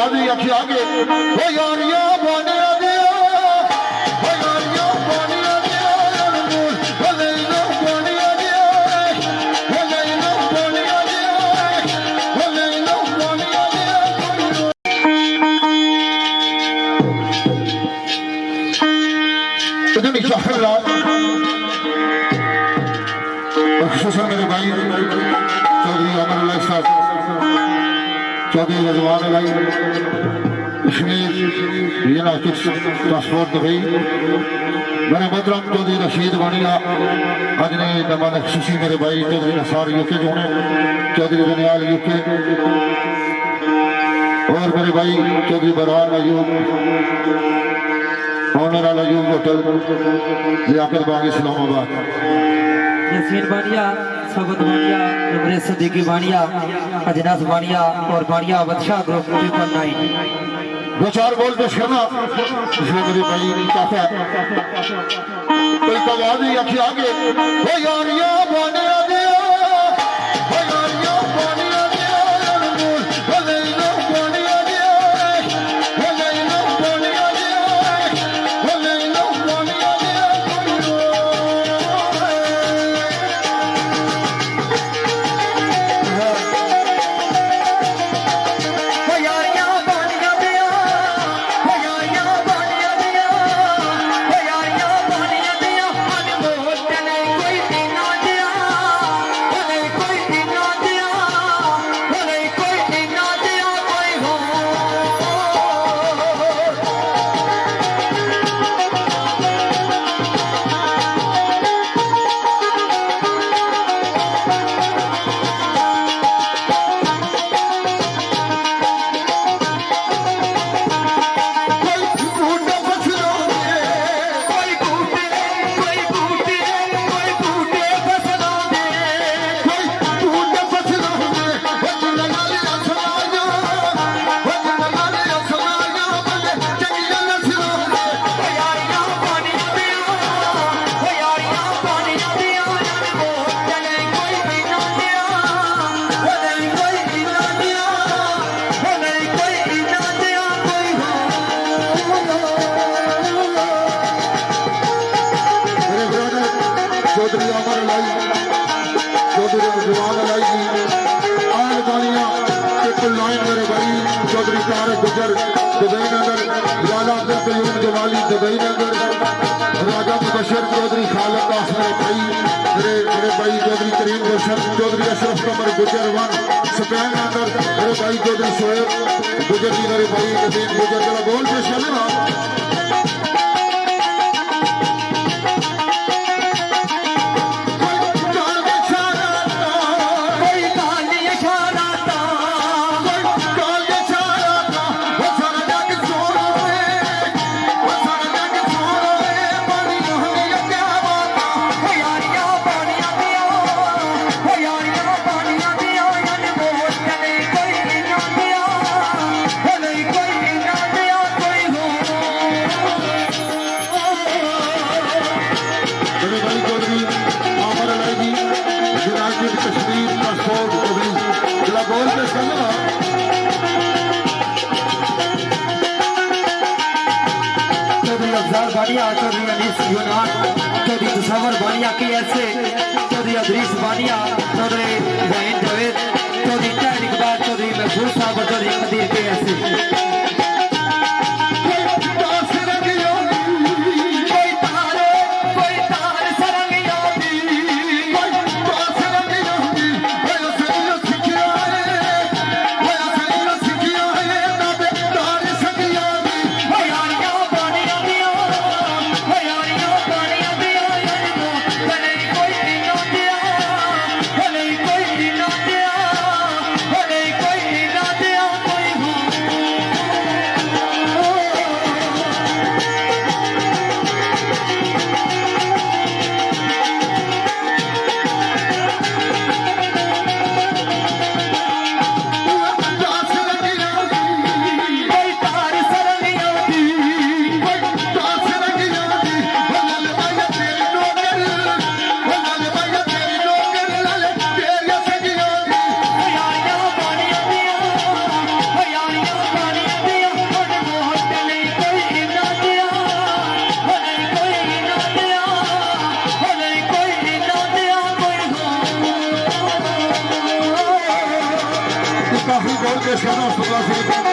आवाज ही आखी आगे ओ यारिया बने दिया ओ यारिया बने दिया अनमोल ओ लैला बने दिया ओ लैला बने दिया ओ लैला बने दिया इतनी शहर रात खुसूसन मेरे भाई चौधरी अमर अलाई साहब चौधरी रजवान अलाई कश्मीर यूनाइटेड ट्रांसपोर्ट दुबई मेरे मोहतरम चौधरी रशीद वानिया अज ने नमान खुशी मेरे भाई चौधरी नसार यूके जो हैं चौधरी बनियाल यूके और मेरे भाई चौधरी बरहान अयूब ऑनर अल अयूब होटल लियाकत बाग इस्लामाबाद यासीन बानिया, सगत बानिया, इमरान सदीकी बानिया, अजनास बानिया और बानिया बादशाह ग्रुप 9 दो चार बोल पेश करना इसलिए मेरे भाई काफा कोई आवाज ही आखी आगे ओ यारिया बने दिया ओ यारिया बने दिया अनमोल ओ लैला बने दिया ओ लैला बने दिया ओ लैला बने दिया चौधरी अमर अलाई चौधरी रजवान अलाई जी आल बानिया ट्रिपल 9 मेरे भाई चौधरी तारक गुजर दुबई नगर लाला अब्दुल कयूम जवाली दुबई नगर राजा मुबशर चौधरी खालिद दास मेरे भाई मेरे भाई चौधरी करीम रोशन चौधरी अशरफ कमर गुजर वन स्पेन नगर मेरे भाई चौधरी शोएब गुजर जी मेरे भाई नदीम गुजर जरा बोल पेश करना कश्मीर ट्रांसपोर्ट दुबई जिला बोल पेश करना चौधरी अफजल बानिया, चौधरी अनीस यूनान, चौधरी मुसवर बानिया के ऐसे चौधरी अदरीस बानिया, चौधरी जहीन जावेद, चौधरी तहर इकबाल, चौधरी महफूज साहब और चौधरी कदीर के ऐसे शहरों 17 से